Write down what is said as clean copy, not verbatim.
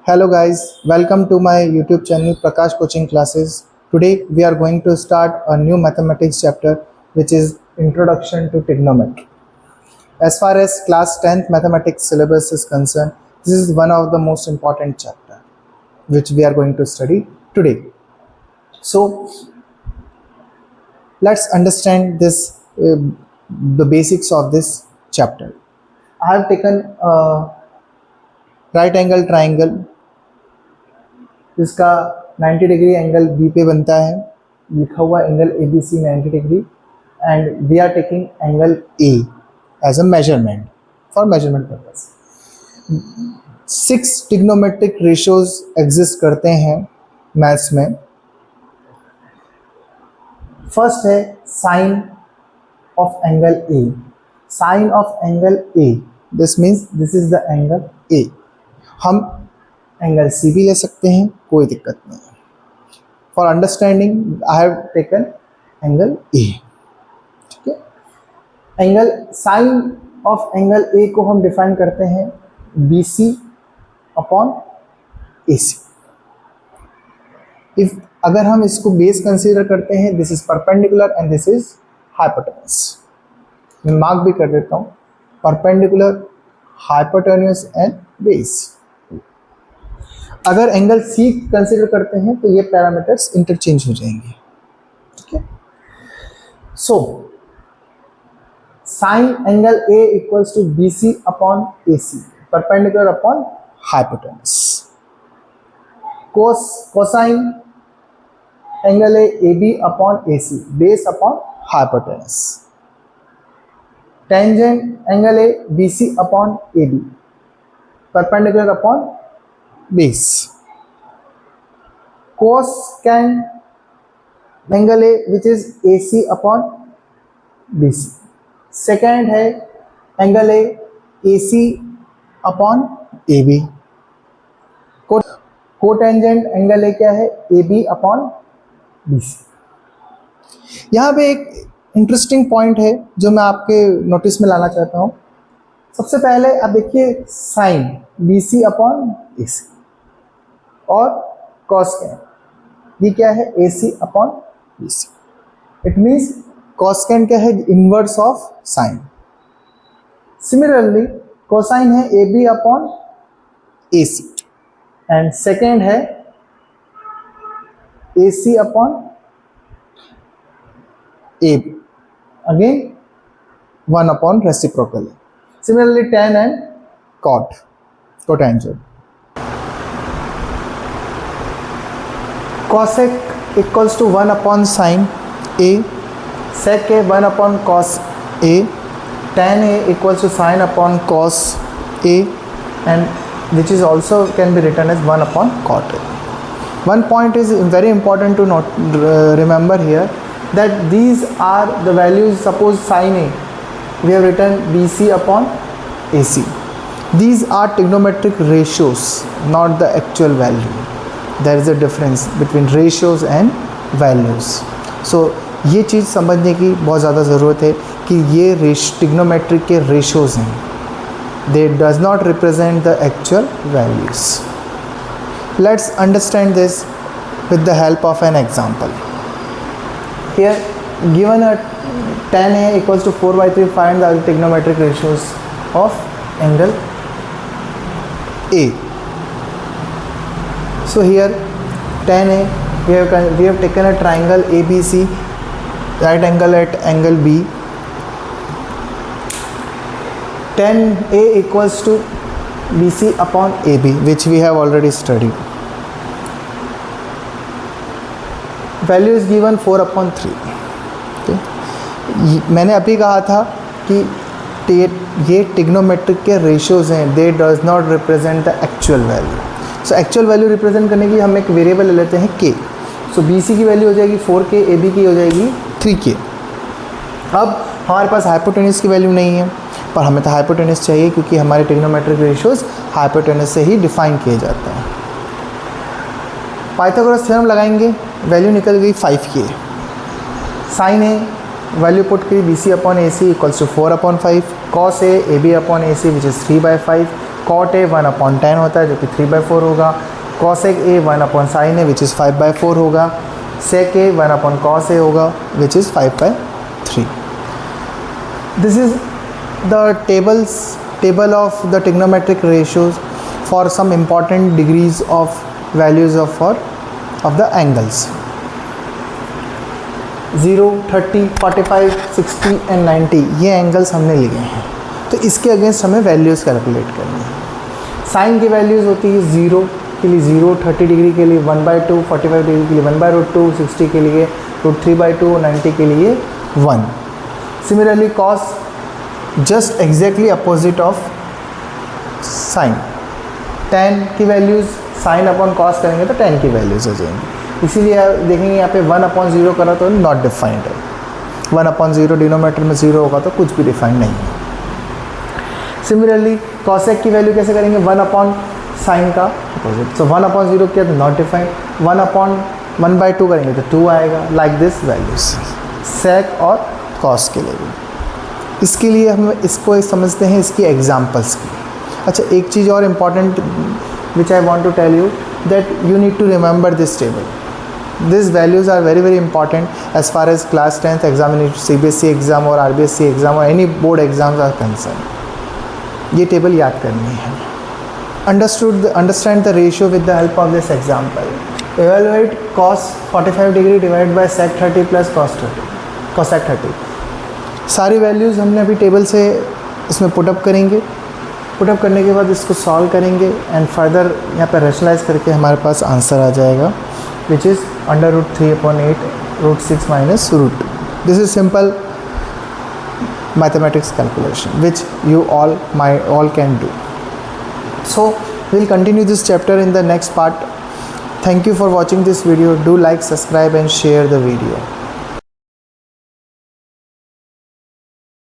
Hello guys, welcome to my YouTube channel Prakash Coaching Classes. Today we are going to start a new mathematics chapter which is Introduction to Trigonometry. As far as class 10th mathematics syllabus is concerned, this is one of the most important chapter which we are going to study today. So let's understand this the basics of this chapter. I have taken a right angle triangle जिसका 90 degree angle B पे बनता है, लिखा हुआ angle A B C 90 degree and we are taking angle A as a measurement for measurement purpose. 6 trigonometric ratios exist करते हैं maths में। First है sine of angle A. Sine of angle A, this means this is the angle A. हम angle सी भी ले सकते हैं, कोई दिक्कत नहीं है। For understanding I have taken angle A, ठीक है। Angle sine of angle A को हम डिफाइन करते हैं B C upon A C. If अगर हम इसको बेस कंसीडर करते हैं, this is perpendicular and this is hypotenuse. मैं मार्क भी कर देता हूँ, परपेंडिकुलर, हाइपोटेन्यूस एंड बेस। अगर एंगल सी कंसीडर करते हैं तो ये पैरामीटर्स इंटरचेंज हो जाएंगे, ठीक है। So sine angle A equals to B C upon A C, perpendicular upon hypotenuse. Cosine angle A B upon A C, base upon hypotenuse. Tangent angle A B C upon A B, perpendicular upon base. Cosecant angle A which is A C upon B C. Secant है angle A C upon A B. Cotangent angle A क्या है, A B upon B C. यहाँ पे एक interesting point है जो मैं आपके नोटिस में लाना चाहता हूँ। सबसे पहले आप देखिए sine B C upon A C और कॉसेकेंड, ये क्या है, A C upon B C. It means cosecant क्या है, inverse of sine. Similarly cosine है A B upon A C and secant है A C upon A B, again 1 upon reciprocal. Similarly tan and cotangent. Cosec equals to 1 upon sine A, sec A 1 upon cos A, tan A equals to sine upon cos A and which is also can be written as 1 upon cot A. One point is very important to remember here, that these are the values. Suppose sin a, we have written BC upon AC. These are trigonometric ratios, not the actual value. There is a difference between ratios and values. So ये चीज़ समझने की बहुत ज़्यादा ज़रूरत है कि ये trigonometric के ratios हैं. They does not represent the actual values. Let's understand this with the help of an example. Here given a tan A equals to 4/3, find the trigonometric ratios of angle A. So here tan A, we have taken a triangle ABC, right angle at angle B. Tan A equals to BC upon AB, which we have already studied. Value is given 4/3. Okay? मैंने अभी कहा था कि ये trigonometric के ratios हैं, दे does not represent the actual value. So actual value represent करने की हम एक वेरिएबल ले लेते हैं k। सो BC की वैल्यू हो जाएगी 4k, AB की हो जाएगी 3k। अब हमारे पास हाइपोटेन्यूस की वैल्यू नहीं है, पर हमें तो हाइपोटेन्यूस चाहिए क्योंकि हमारे ट्रिग्नोमेट्रिक रेशियोज हाइपोटेन्यूस से ही डिफाइन किए जाते हैं। पाइथागोरस थ्योरम लगाएंगे, वैल्यू निकल गई 5k। साइन ए value put की BC upon AC equals to 4/5, cos A AB upon AC which is 3/5, cot A 1/10 होता है जो कि 3/4 होगा, cosec A 1/sin A which is 5/4 होगा, sec A 1/cos A होगा which is 5/3. This is the table of the trigonometric ratios for some important degrees of values of the angles. 0, 30, 45, 60 and 90 ये angles हमने लिए हैं, तो इसके against हमें values calculate करनी है। साइन की वैल्यूज़ होती है 0 के लिए 0, 30 डिग्री के लिए 1/2, 45 डिग्री के लिए 1/√2, 60 के लिए √3/2, 90 के लिए 1. Similarly cos just exactly opposite of sine. tan की वैल्यूज़ साइन अपॉन कॉस करेंगे तो tan की वैल्यूज़ हो जाएंगी, इसीलिए आप देखेंगे यहाँ पे 1/0 करा तो नॉट डिफाइंड है, 1/0 डिनोमिनेटर में 0 होगा तो कुछ भी डिफाइंड नहीं है. सिमिलरली कॉसेक की वैल्यू कैसे करेंगे 1/sin का अपोजिट, सो 1/0 किया तो नॉट डिफाइंड, 1/1/2 करेंगे तो 2 आएगा. लाइक दिस वैल्यूज सेक और कॉस के लिए भी. इसके लिए हम इसको समझते हैं इसकी एग्जाम्पल्स की. अच्छा, एक चीज़ और important which I want to tell you that you need to remember this table. These values are very very important as far as class 10th examination, CBSE exam और RBSE exam or any board exams are concerned. ये table याद करनी है. Understand the ratio with the help of this example. Evaluate cos 45 degree divided by sec 30 plus cosec 30. सारी values हमने अभी table से इसमें पुटअप करेंगे. पुटअप करने के बाद इसको सॉल्व करेंगे एंड फर्दर यहाँ पर रेशनलाइज करके हमारे पास आंसर आ जाएगा which is √3/8 √6 minus √2. This is simple mathematics calculation which you all can do. So we'll continue this chapter in the next part. Thank you for watching this video. Do like, subscribe and share the video.